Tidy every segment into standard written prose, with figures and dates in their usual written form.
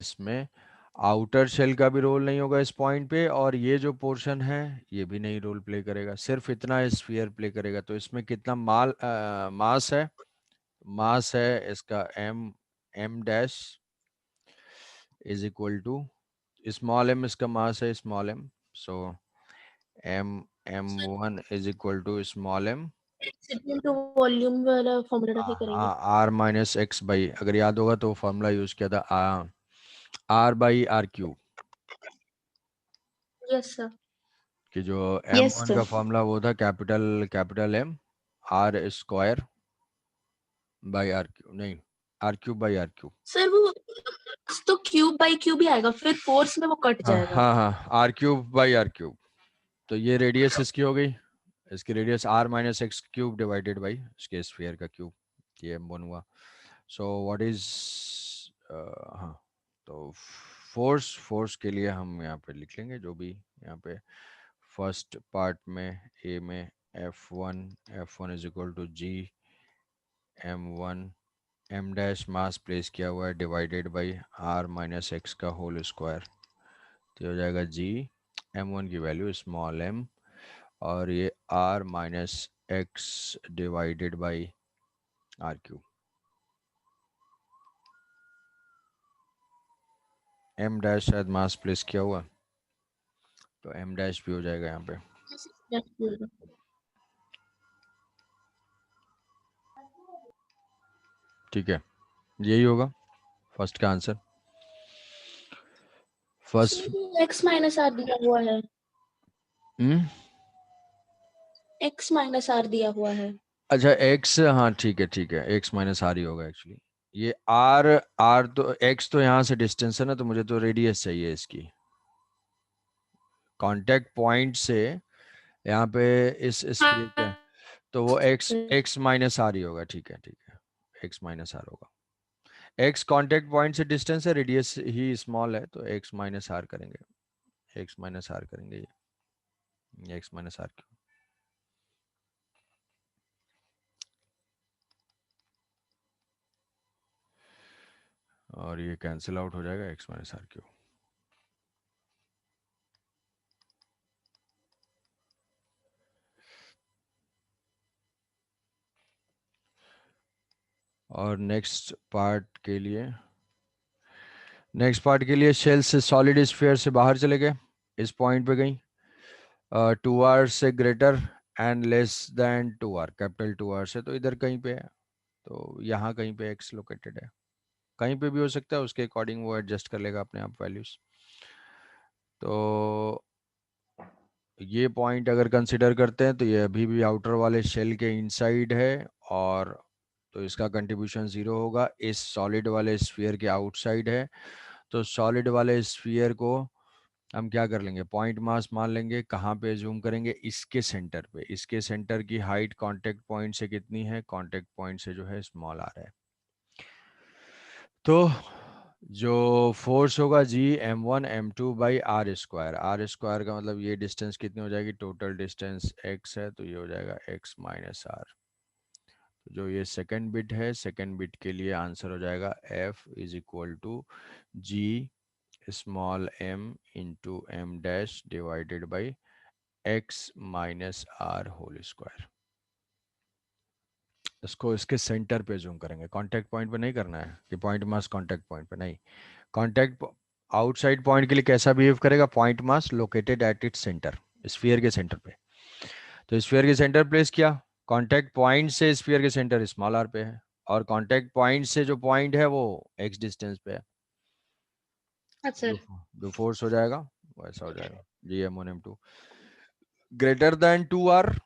इसमें outer shell का भी रोल नहीं होगा इस पॉइंट पे, और ये जो पोर्शन है ये भी नहीं रोल प्ले करेगा, सिर्फ इतना स्फीयर प्ले करेगा। तो इसमें कितना मास है? मास है इसका m dash is equal to, small m इसका मास है, small m. So m m1 is equal to small m, एक्सीडेंट तो वॉल्यूम वाला फॉर्मूला रखे करेंगे। आर माइनस एक्स बाई, अगर याद होगा तो फॉर्मूला यूज किया था R by are cube, yes sir. कि जो यस m1 सर। का फॉर्मूला वो था capital M R square by are cube, नहीं R cube by are cube. Sir वो तो क्यूब बाई क्यूब ही आएगा, फिर फोर्स में वो कट हाँ जाएगा। हाँ हाँ, r cube by are cube. तो ये रेडियस इसकी हो गई, इसकी radius r minus x cube divided by इसके स्फीयर का क्यूब, ये m1 हुआ। सो व्हाट इज, हाँ, तो फोर्स के लिए हम यहाँ पे लिख लेंगे जो भी यहाँ पे फर्स्ट पार्ट में ए में f one is equal to g m1 m dash mass place किया हुआ है divided by r minus x का होल स्क्वायर, तो हो जाएगा जी m1 की वैल्यू स्मॉल m, और ये r minus x divided by are cube. M dash शायद मास प्लेस किया हुआ, तो एम डैश भी हो जाएगा यहाँ पे। ठीक है, यही होगा फर्स्ट का answer. First x minus r दिया हुआ है, हम्म, एक्स माइनस आर दिया हुआ है। अच्छा एक्स, हाँ ठीक है, एक्स माइनस आर ही होगा एक्चुअली। ये आर, आर तो एक्स तो यहाँ से डिस्टेंस है ना, तो मुझे तो रेडियस चाहिए इसकी, कांटेक्ट पॉइंट से यहाँ पे इस स्फीयर के, तो वो एक्स एक्स माइनस आर ही होगा। ठीक है, एक्स माइनस आर होगा। एक्स कांटेक्ट पॉइंट से डिस्टेंस है, रेडियस ही स्मॉल है, तो एक्स माइनस आर करेंगे, एक्स माइनस आर करेंगे, ये एक्स माइनस आर क्यूब, और ये कैंसिल आउट हो जाएगा एक्स माइनस आर क्यूब। और नेक्स्ट पार्ट के लिए शेल से सॉलिड स्फीयर से बाहर चले गए, इस पॉइंट पे गई, 2r से greater and less than 2r, capital 2r से, तो इधर कहीं पे है, तो यहाँ कहीं पे x लोकेटेड है, कहीं पे भी हो सकता है, उसके अकॉर्डिंग वो एडजस्ट कर लेगा अपने आप वैल्यूज। तो ये पॉइंट अगर कंसिडर करते हैं तो ये अभी भी आउटर वाले शेल के इनसाइड है, और तो इसका कंट्रीब्यूशन जीरो होगा, इस सॉलिड वाले स्फीयर के आउटसाइड है। तो सॉलिड वाले स्फीयर को हम क्या कर लेंगे, पॉइंट मास मान लेंगे, कहाँ पे जूम करेंगे, इसके सेंटर पे, इसके सेंटर की हाइट कांटेक्ट पॉइंट से कितनी है, कांटेक्ट पॉइंट से जो है स्मॉल आर है। तो जो फोर्स होगा जी m1 m2 by r square का मतलब ये डिस्टेंस कितनी हो जाएगी, टोटल डिस्टेंस x है, तो ये हो जाएगा x माइनस आर। तो जो ये सेकंड बिट है, सेकंड बिट के लिए आंसर हो जाएगा f is equal to g small m into m dash divided by x minus are whole square. इसको इसके सेंटर पे जूम करेंगे, कांटेक्ट पॉइंट पे नहीं करना है कि पॉइंट मास कांटेक्ट पॉइंट पे नहीं, कांटेक्ट आउटसाइड पॉइंट के लिए कैसा बिहेव करेगा, point mass located at its centre, sphere के सेंटर पे। तो स्फीयर के सेंटर प्लेस किया, कांटेक्ट पॉइंट से स्फीयर के सेंटर स्मॉल आर पे है, और कांटेक्ट पॉइंट से जो पॉइंट है वो एक्स डिस्टेंस पे है। अच्छा जो सर। जो फोर्स हो जाएगा वैसा हो जाएगा, जी m1 m2 greater than 2r,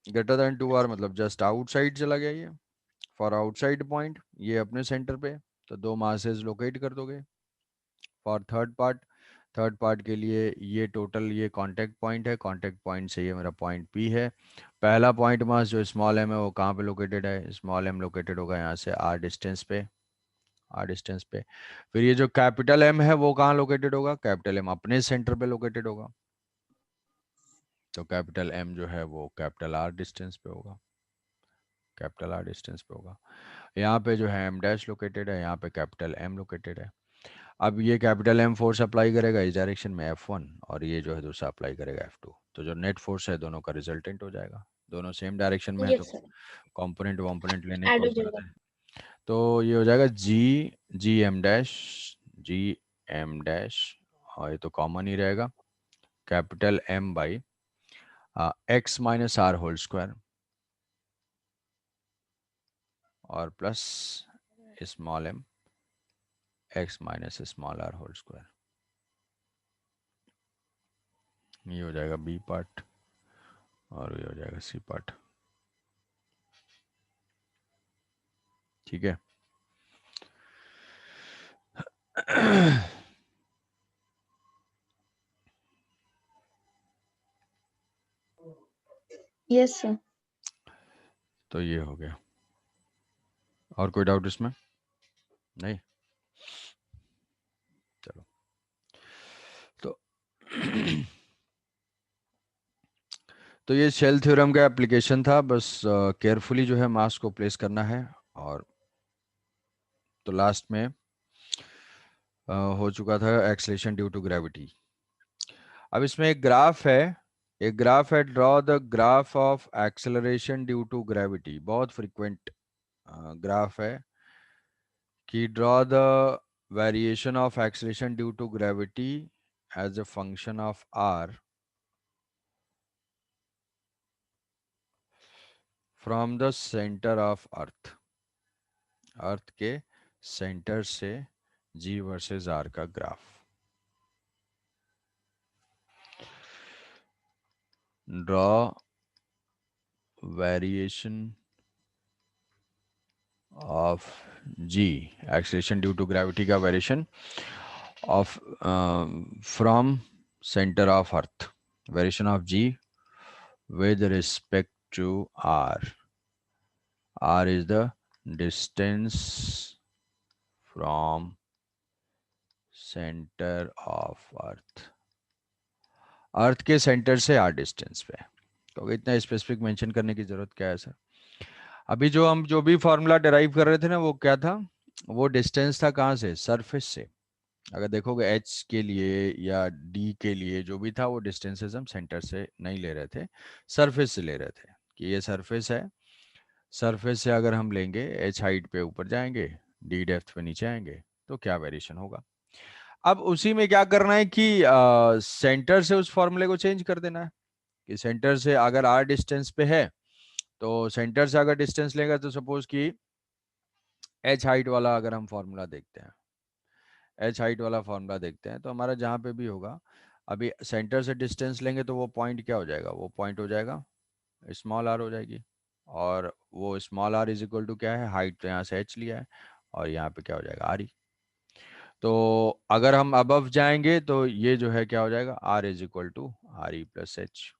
greater than 2r मतलब जस्ट आउटसाइड चला गया ये, फॉर आउटसाइड पॉइंट ये अपने सेंटर पे, तो दो मासेस लोकेट कर दोगे। फॉर थर्ड पार्ट के लिए ये टोटल ये कांटेक्ट पॉइंट है, कांटेक्ट पॉइंट से ये मेरा पॉइंट पी है, पहला पॉइंट मास जो स्मॉल एम है वो कहाँ पे लोकेटेड है, स्मॉल एम लोकेटेड होगा यहाँ से आर डिस्टेंस पे। फिर ये जो कैपिटल एम है वो कहाँ लोकेटेड होगा, कैपिटल एम अपने सेंटर पे लोकेटेड होगा, तो कैपिटल एम जो है वो कैपिटल आर डिस्टेंस पे होगा, कैपिटल आर डिस्टेंस पे होगा। यहाँ पे जो है एम डैश लोकेटेड है, यहाँ पे कैपिटल एम लोकेटेड है। अब ये कैपिटल M फोर्स अप्लाई करेगा इस डायरेक्शन में F1, और ये जो है दूसरा अप्लाई करेगा F2, तो जो नेट फोर्स है दोनों का रिजल्टेंट हो जाएगा। दोनों सेम डायरेक्शन में है तो यस सर, कंपोनेंट वॉम्पोनेंट लेने की ऐड कोई हो जरूरत जाएगा। है। तो ये हो जाएगा G M dash, G M dash, और ये तो कॉमन ही रहेगा, capital M by X minus are whole square और plus small m X minus small r whole square. ये हो जाएगा बी पार्ट और ये हो जाएगा सी पार्ट। ठीक है। Yes sir. तो ये हो गया। और कोई डाउट इसमें? नहीं? चलो। तो तो ये शेल थ्योरम का एप्लीकेशन था, बस केयरफुली जो है मास को प्लेस करना है। और तो लास्ट में हो चुका था एक्सलेशन ड्यू टू ग्रेविटी। अब इसमें एक ग्राफ है, draw the graph of acceleration due to gravity. बहुत फ्रीक्वेंट ग्राफ है कि draw the variation of acceleration due to gravity as a function of R from the centre of earth के centre से G versus R का graph. Draw variation of G, acceleration due to gravity का variation of from centre of earth, variation of G with respect to r. R is the distance from center of earth, अर्थ के centre से are distance पे। तो इतना specific mention करने की जरूरत क्या है सर? अभी जो हम जो भी फॉर्मूला डिराइव कर रहे थे ना, वो क्या था? वो डिस्टेंस था कहाँ से? सरफेस से। अगर देखोगे एच के लिए या डी के लिए जो भी था, वो डिस्टेंसेस हम सेंटर से नहीं ले रहे थे, सरफेस से ले रहे थे। कि ये सरफेस है, सरफेस से अगर हम लेंगे एच हाइट पे ऊपर जाएंगे, डी डेप्थ पे नीचे आएंगे, तो क्या वेरिएशन होगा। अब उसी में क्या करना है कि सेंटर से उस फॉर्मूले को चेंज कर देना है। कि सेंटर से अगर आर डिस्टेंस पे है, तो सेंटर से अगर डिस्टेंस लेगा, तो सपोज कि एच हाइट वाला अगर हम फॉर्मूला देखते हैं, एच हाइट वाला फॉर्मूला देखते हैं, तो हमारा जहाँ पे भी होगा, अभी सेंटर से डिस्टेंस लेंगे तो वो पॉइंट क्या हो जाएगा? वो पॉइंट हो जाएगा स्मॉल आर हो जाएगी। और वो small r is equal to क्या है? हाइट तो यहाँ से एच लिया है, और यहाँ पे क्या हो जाएगा? R E. तो अगर हम अबव जाएंगे तो ये जो है क्या हो जाएगा? R is equal to r e plus h.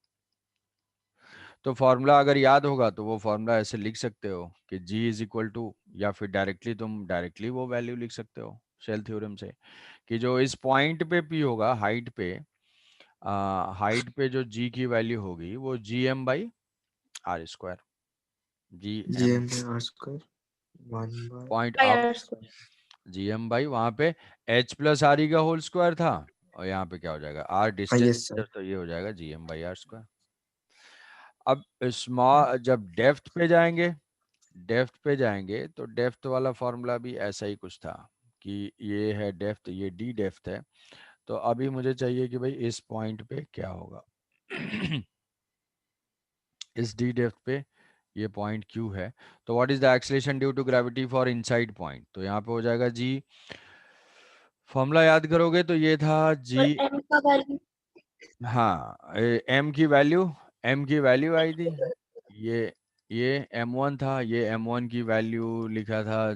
तो फॉर्मूला अगर याद होगा तो वो फॉर्मूला ऐसे लिख सकते हो कि जी इज इक्वल टू, या फिर डायरेक्टली तुम डायरेक्टली वो वैल्यू लिख सकते हो शेल थ्योरम से, कि जो इस पॉइंट पे पी होगा, हाइट पे, हाइट पे जो जी की वैल्यू होगी वो G M by r square. G G M M by r square 1 by point by of r square. G M by, वहां पे एच प्लस आर ई का होल स्क्वायर था, और यहाँ पे क्या हो जाएगा? R yes distance, sir. तो ये हो जाएगा G M by r square. अब स्मॉल जब डेप्थ पे जाएंगे, तो डेप्थ वाला फॉर्मूला भी ऐसा ही कुछ था कि ये है डेप्थ, ये डी डेप्थ है। तो अभी मुझे चाहिए कि भाई इस पॉइंट पे क्या होगा। इस डी डेप्थ पे ये पॉइंट क्यू है, तो what is the acceleration due to gravity for inside point? तो यहाँ पे हो जाएगा जी, फॉर्मूला याद करोगे तो ये था जी, और एम का वैल्यू। हाँ, एम की वैल्यू आई थी, ये ये M1 था, ये M1 की वैल्यू लिखा था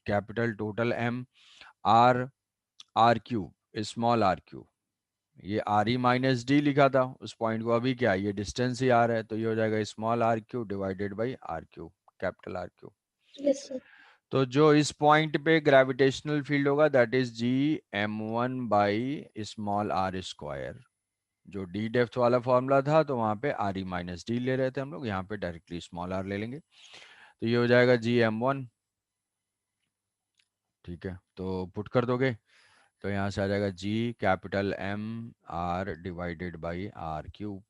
capital total M, r r cube small r cube, ये आर ई माइनस डी लिखा था उस पॉइंट को। अभी क्या, ये डिस्टेंस ही आर है, तो ये हो जाएगा small r cube divided by are cube, capital r cube. Yes sir. तो जो इस पॉइंट पे ग्रेविटेशनल फील्ड होगा that is G M1 by small r square. जो डी डेप्थ वाला फॉर्मूला था, तो वहां पे आर ई माइनस डी ले रहे थे हम लोग, यहाँ पे डायरेक्टली स्मॉल आर ले लेंगे। तो ये हो जाएगा जी M1 ठीक है, तो पुट कर दोगे तो यहाँ से आ जाएगा G capital M R divided by R cube,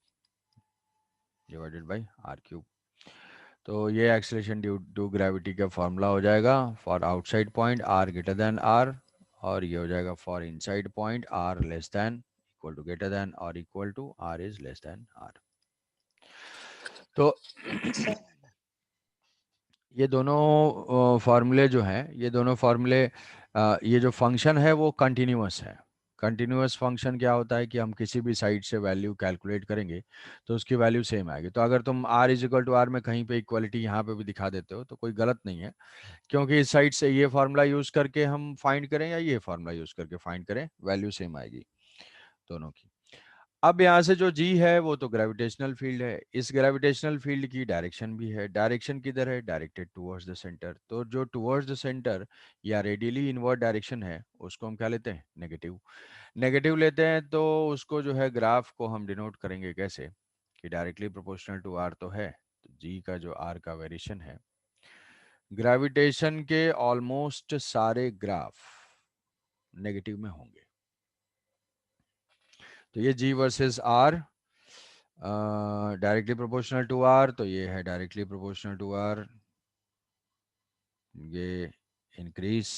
divided by R cube. तो ये एक्सेलरेशन ड्यू टू ग्रेविटी का फॉर्मूला हो जाएगा for outside point R greater than R, और ये हो जाएगा for inside point R less than equal to greater than और equal to R is less than R। तो ये दोनों फार्मूले जो हैं, ये दोनों फार्मूले, ये जो फंक्शन है वो कंटिन्यूअस है। कंटिन्यूअस फंक्शन क्या होता है कि हम किसी भी साइड से वैल्यू कैलकुलेट करेंगे तो उसकी वैल्यू सेम आएगी। तो अगर तुम r is equal to r में कहीं पे इक्वलिटी यहाँ पे भी दिखा देते हो तो कोई गलत नहीं है, क्योंकि इस साइड से ये फार्मूला यूज करके हम फाइंड करें या ये फार्मूला यूज करके फाइंड करें, वैल्यू सेम आएगी दोनों की। अब यहाँ से जो जी है वो तो ग्रेविटेशनल फील्ड है, इस ग्रेविटेशनल फील्ड की डायरेक्शन भी है। डायरेक्शन किधर है? Directed towards the centre. तो जो टुवर्ड्स द सेंटर या रेडियली इनवर्ड डायरेक्शन है उसको हम क्या लेते हैं? नेगेटिव। नेगेटिव लेते हैं तो उसको जो है ग्राफ को हम डिनोट करेंगे कैसे कि डायरेक्टली प्रोपोर्शनल टू आर तो है, तो जी का जो आर का वेरिएशन है, ग्रेविटेशन के ऑलमोस्ट सारे ग्राफ नेगेटिव में होंगे। तो ये G versus R directly proportional to R, तो ये है डायरेक्टली प्रोपोर्शनल टू आर, ये इंक्रीज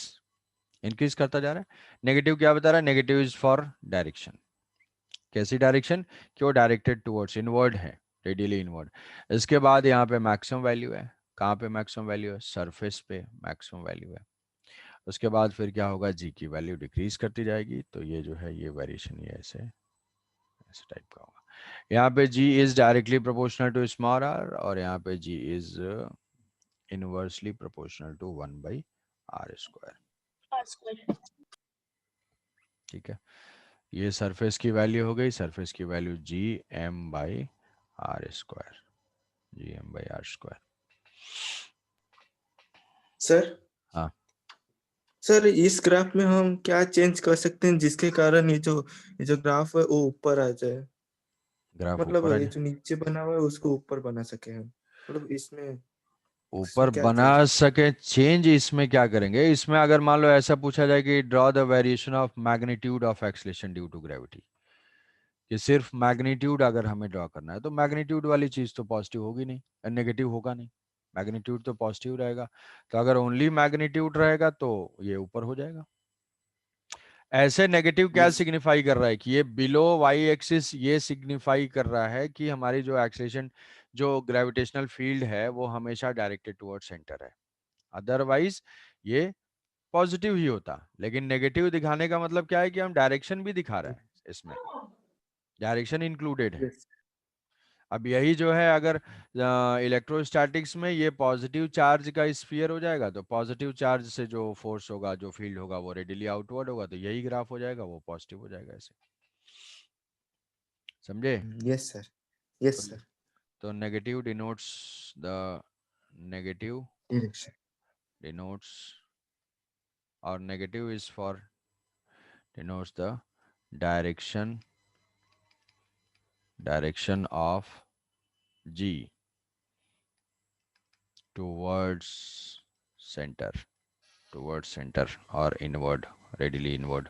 इंक्रीज करता जा रहा है। नेगेटिव क्या बता रहा है? Negative is for direction. कैसी डायरेक्शन? कि वो डायरेक्टेड टुवर्ड्स इनवर्ड है, रेडियली इनवर्ड। इसके बाद यहाँ पे मैक्सिमम वैल्यू है। कहाँ पे मैक्सिमम वैल्यू है? सरफेस पे मैक्सिमम वैल्यू है। उसके बाद फिर क्या होगा? जी की वैल्यू डिक्रीज करती जाएगी, तो ये जो है ये वेरिएशन ये ऐसे ऐसे टाइप का होगा। यहाँ पे G is directly proportional to small r, और यहाँ पे G is inversely proportional to 1/r²। ठीक है, ये सरफेस की वैल्यू हो गई। सरफेस की वैल्यू GM/r², GM/r²। सर हाँ, सर इस ग्राफ में हम क्या चेंज कर सकते हैं जिसके कारण ये जो ग्राफ है वो ऊपर आ जाए? ग्राफ मतलब ऊपर आ ये जाए, जो नीचे बना हुआ है उसको ऊपर बना सके हम, मतलब इसमें ऊपर क्या बना चेंज कर सके। चेंज इसमें क्या करेंगे? इसमें अगर मान लो ऐसा पूछा जाए कि draw the variation of magnitude of acceleration due to gravity, कि सिर्फ मैग्नीट्यूड अगर हमें ड्रॉ करना है, तो मैग्नीट्यूड वाली चीज तो पॉजिटिव होगी नहीं, नेगेटिव होगा नहीं, मैग्नीट्यूड तो पॉजिटिव रहेगा। तो अगर ओनली मैग्नीट्यूड रहेगा तो ये ऊपर हो जाएगा। ऐसे नेगेटिव क्या यस सिग्निफाई कर रहा है कि ये बिलो वाई एक्सिस, ये सिग्निफाई कर रहा है कि हमारी जो एक्सेलेरेशन, जो ग्रेविटेशनल फील्ड है वो हमेशा डायरेक्टेड टुवर्ड सेंटर है। अदरवाइज ये पॉजिटिव ही होता। लेकिन नेगेटिव दिखाने का मतलब क्या है कि हम डायरेक्शन भी दिखा रहे हैं, इसमें डायरेक्शन इंक्लूडेड है। यस अब यही जो है, अगर इलेक्ट्रोस्टैटिक्स में ये पॉजिटिव चार्ज का स्फीयर हो जाएगा, तो पॉजिटिव चार्ज से जो फोर्स होगा, जो फील्ड होगा, वो रेडियली आउटवर्ड होगा, तो यही ग्राफ हो जाएगा, वो पॉजिटिव हो जाएगा ऐसे। समझे? यस सर यस तो, सर तो negative denotes the negative direction denotes, और negative is for denotes the direction direction of G towards centre, towards centre और inward, radially inward.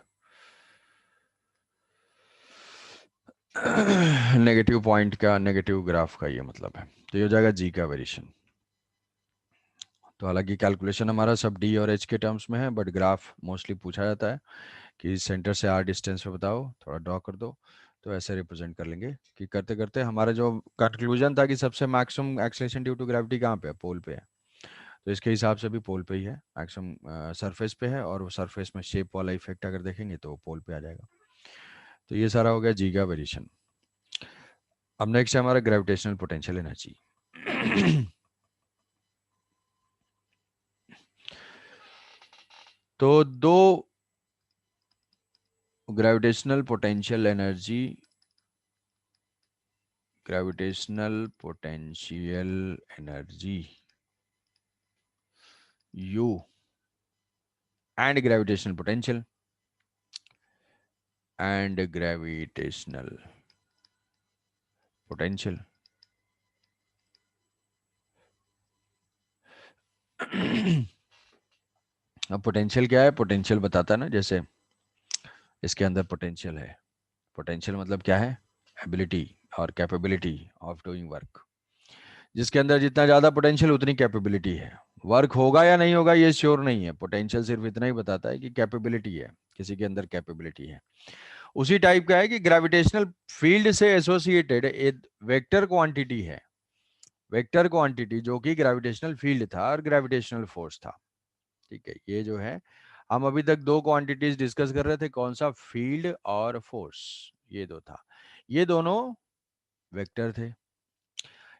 Negative point का, नेगेटिव ग्राफ का ये मतलब है। तो ये हो जाएगा जी का वेरिएशन। तो हालांकि कैलकुलेशन हमारा सब डी और एच के टर्म्स में है, बट ग्राफ मोस्टली पूछा जाता है कि सेंटर से आर डिस्टेंस पे बताओ, थोड़ा ड्रॉ कर दो, तो ऐसे रिप्रेजेंट कर लेंगे। कि करते करते हमारा जो कंक्लूजन था कि सबसे maximum acceleration due to gravity कहाँ पे है? पोल पे है। तो इसके हिसाब से भी पोल पे ही है मैक्सिमम, सरफेस पे है, और वो सरफेस में शेप वाला इफेक्ट अगर देखेंगे तो पोल पे आ जाएगा। तो ये सारा हो गया जी का वेरिएशन। अब नेक्स्ट है हमारा ग्रेविटेशनल पोटेंशियल एनर्जी। तो दो gravitational potential energy, gravitational potential energy U and gravitational potential and gravitational potential अब पोटेंशियल क्या है? पोटेंशियल बताता है ना, जैसे इसके अंदर पोटेंशियल है। पोटेंशियल मतलब क्या है? एबिलिटी और कैपेबिलिटी ऑफ डूइंग वर्क। जिसके अंदर जितना ज्यादा पोटेंशियल उतनी कैपेबिलिटी है। वर्क होगा या नहीं होगा ये श्योर नहीं है, पोटेंशियल सिर्फ इतना ही बताता है कि कैपेबिलिटी है, किसी के अंदर कैपेबिलिटी है। उसी टाइप का है कि ग्रेविटेशनल फील्ड से एसोसिएटेड एक वेक्टर क्वांटिटी है। वेक्टर क्वांटिटी जो कि ग्रेविटेशनल फील्ड था और ग्रेविटेशनल फोर्स था। ठीक है, ये जो है हम अभी तक दो क्वांटिटीज डिस्कस कर रहे थे, कौन सा? फील्ड और फोर्स, ये दो था। ये दोनों वेक्टर थे।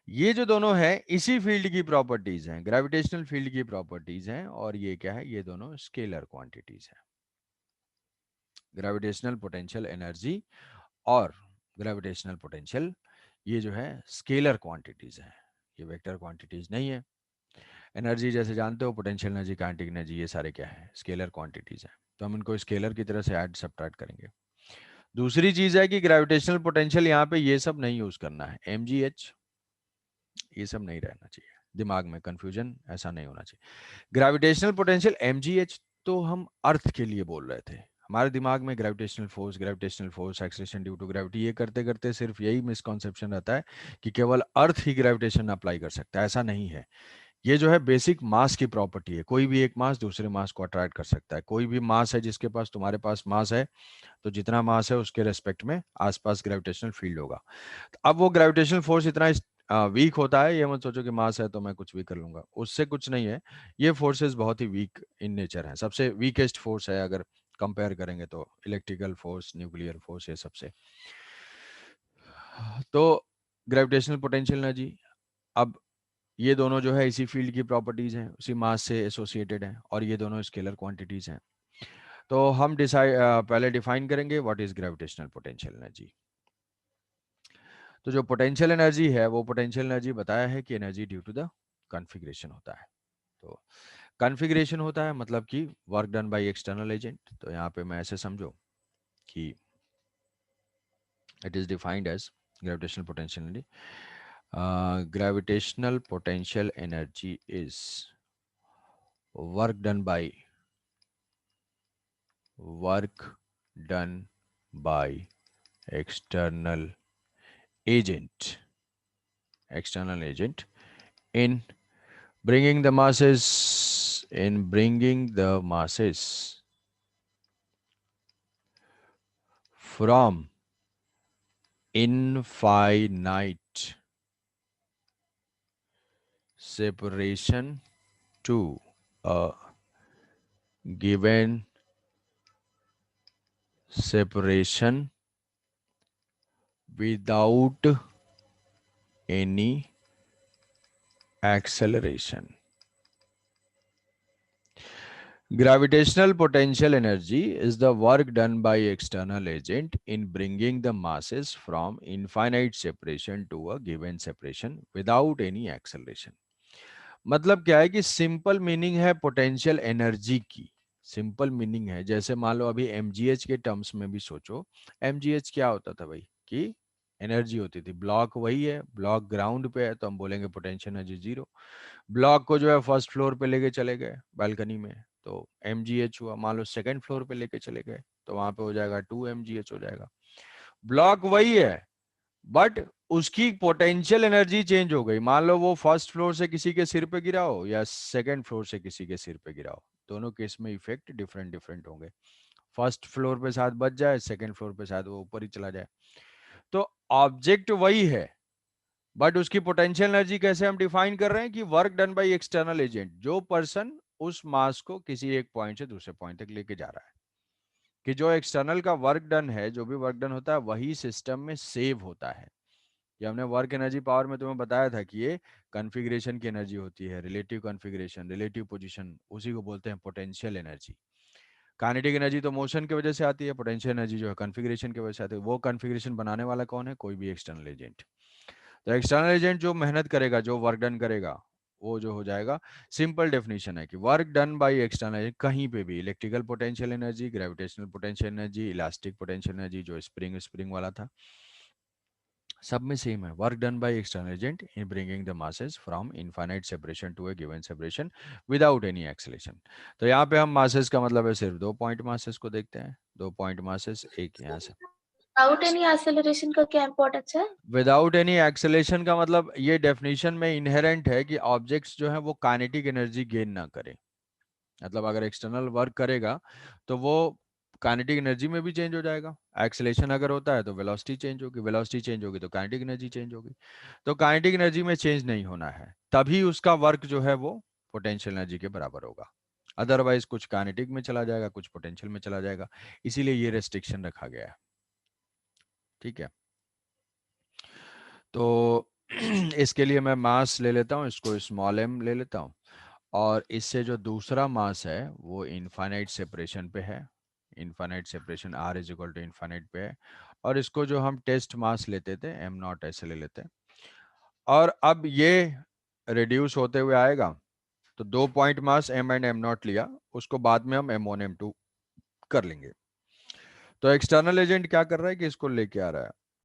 ये जो दोनों है इसी फील्ड की प्रॉपर्टीज हैं, ग्रेविटेशनल फील्ड की प्रॉपर्टीज हैं। और ये क्या है? ये दोनों स्केलर क्वांटिटीज हैं। ग्रेविटेशनल पोटेंशियल एनर्जी और ग्रेविटेशनल पोटेंशियल, ये जो है स्केलर क्वांटिटीज हैं, ये वेक्टर क्वांटिटीज नहीं है। एनर्जी जैसे जानते हो, पोटेंशियल एनर्जी, काइनेटिक एनर्जी, ये सारे क्या है? स्केलर क्वांटिटीज हैं। तो हम इनको स्केलर की तरह से ऐड सब्ट्रैक्ट करेंगे। दूसरी चीज है कि ग्रेविटेशनल पोटेंशियल यहाँ पे ये सब नहीं यूज करना है, mgh ये सब नहीं रहना चाहिए दिमाग में, कंफ्यूजन ऐसा नहीं होना चाहिए। ग्रेविटेशनल पोटेंशियल mgh तो हम अर्थ के लिए बोल रहे थे। हमारे दिमाग में gravitational force, acceleration due to gravity, ये करते करते सिर्फ यही मिसकॉन्सेप्शन रहता है कि केवल अर्थ ही ग्रेविटेशन अप्लाई कर सकता है। ऐसा नहीं है। ये जो है बेसिक मास की प्रॉपर्टी है। कोई भी एक मास दूसरे मास को अट्रैक्ट कर सकता है। कोई भी मास है जिसके पास, तुम्हारे पास मास है, तो जितना मास है उसके रेस्पेक्ट में आसपास ग्रेविटेशनल फील्ड होगा। अब वो ग्रेविटेशनल फोर्स इतना वीक होता है, ये मत सोचो कि मास है तो मैं कुछ भी कर लूंगा, उससे कुछ नहीं है। ये फोर्सेस बहुत ही वीक इन नेचर है। सबसे वीकेस्ट फोर्स है अगर कंपेयर करेंगे तो इलेक्ट्रिकल फोर्स, न्यूक्लियर फोर्स, ये सबसे। तो ग्रेविटेशनल पोटेंशियल एनर्जी, अब ये दोनों जो है इसी फील्ड की प्रॉपर्टीज हैं, उसी मास से एसोसिएटेड हैं, और ये दोनों स्केलर क्वांटिटीज हैं। तो हम पहले डिफाइन करेंगे what is gravitational potential energy. तो जो पोटेंशियल एनर्जी है वो पोटेंशियल एनर्जी बताया है कि energy due to the configuration होता है। तो कॉन्फ़िगरेशन होता है मतलब कि work done by external agent. तो यहाँ पे मैं ऐसे समझो कि it is defined as gravitational potential energy. Gravitational potential energy is work done by external agent in bringing the masses from infinite separation to a given separation without any acceleration. Gravitational potential energy is the work done by external agent in bringing the masses from infinite separation to a given separation without any acceleration. मतलब क्या है कि simple meaning है potential energy की। Simple meaning है, जैसे मान लो अभी mgh के टर्म्स में भी सोचो। mgh क्या होता था भाई? कि एनर्जी होती थी। ब्लॉक वही है, ब्लॉक ग्राउंड पे है तो हम बोलेंगे पोटेंशियल एनर्जी 0। ब्लॉक को जो है फर्स्ट फ्लोर पे लेके चले गए बालकनी में, तो mgh हुआ। मान लो सेकंड फ्लोर पे लेके चले गए तो वहां पे हो जाएगा 2 mgh हो जाएगा। ब्लॉक वही है बट उसकी पोटेंशियल एनर्जी चेंज हो गई। मान लो वो फर्स्ट फ्लोर से किसी के सिर पे गिरा हो या सेकंड फ्लोर से किसी के सिर पे गिरा हो, दोनों केस में इफेक्ट डिफरेंट डिफरेंट होंगे। फर्स्ट फ्लोर पे शायद बच जाए, सेकंड फ्लोर पे शायद वो ऊपर ही चला जाए। तो ऑब्जेक्ट वही है बट उसकी पोटेंशियल एनर्जी कैसे हम डिफाइन कर रहे हैं कि work done by external agent, जो पर्सन उस मास को किसी एक पॉइंट से दूसरे पॉइंट तक लेके जा रहा है, कि जो एक्सटर्नल का वर्क डन है, जो भी वर्क डन होता है वही सिस्टम में सेव होता है। ये हमने वर्क एनर्जी पावर में तुम्हें बताया था कि ये कॉन्फ़िगरेशन की एनर्जी होती है, रिलेटिव कॉन्फ़िगरेशन, रिलेटिव पोजीशन, उसी को बोलते हैं पोटेंशियल एनर्जी। काइनेटिक एनर्जी तो मोशन की वजह से आती है, पोटेंशियल एनर्जी जो है कॉन्फ़िगरेशन की वजह से आती है। वो कॉन्फ़िगरेशन बनाने वाला कौन है? कोई भी एक्सटर्नल एजेंट। तो एक्सटर्नल एजेंट जो मेहनत करेगा, जो वर्क डन करेगा, वो जो हो जाएगा। सिंपल डेफिनेशन है कि work done by external agent कहीं पे भी, electrical potential energy, gravitational potential energy, elastic potential energy जो स्प्रिंग वाला था, सब में सेम है, work done by external agent in bringing the masses from infinite separation to a given separation without any acceleration. तो यहाँ पे हम मासेस का मतलब है सिर्फ 2 पॉइंट मासेस को देखते हैं, 2 पॉइंट मासेस, एक यहाँ से। विदाउट एनी एक्सेलरेशन का क्या इंपॉर्टेंस है? विदाउट एनी एक्सेलेरेशन का मतलब ये डेफिनेशन में इनहेरेंट है कि ऑब्जेक्ट्स जो है वो काइनेटिक एनर्जी गेन ना करें। मतलब अगर एक्सटर्नल वर्क करेगा तो वो काइनेटिक एनर्जी में भी चेंज हो जाएगा। एक्सेलेरेशन अगर होता है तो वेलोसिटी चेंज होगी, वेलोसिटी चेंज होगी तो काइनेटिक एनर्जी चेंज होगी। तो काइनेटिक एनर्जी में चेंज नहीं होना है, तभी उसका वर्क जो है वो पोटेंशियल एनर्जी के बराबर होगा। अदरवाइज कुछ काइनेटिक में चला जाएगा, कुछ पोटेंशियल में चला जाएगा, इसीलिए ये रेस्ट्रिक्शन रखा गया है। ठीक है, तो इसके लिए मैं मास ले लेता हूँ, इसको स्मॉल m ले लेता हूँ, और इससे जो दूसरा मास है वो इनफाइनाइट सेपरेशन पे है, infinite separation r is equal to infinite पे है, और इसको जो हम टेस्ट मास लेते थे m0 ऐसे ले लेते हैं, और अब ये रिड्यूस होते हुए आएगा। तो 2 point mass m and m0 लिया, उसको बाद में हम m1 m2 कर लेंगे। तो एक्सटर्नल एजेंट क्या कर रहा है कि इसको लेके आ रहा है,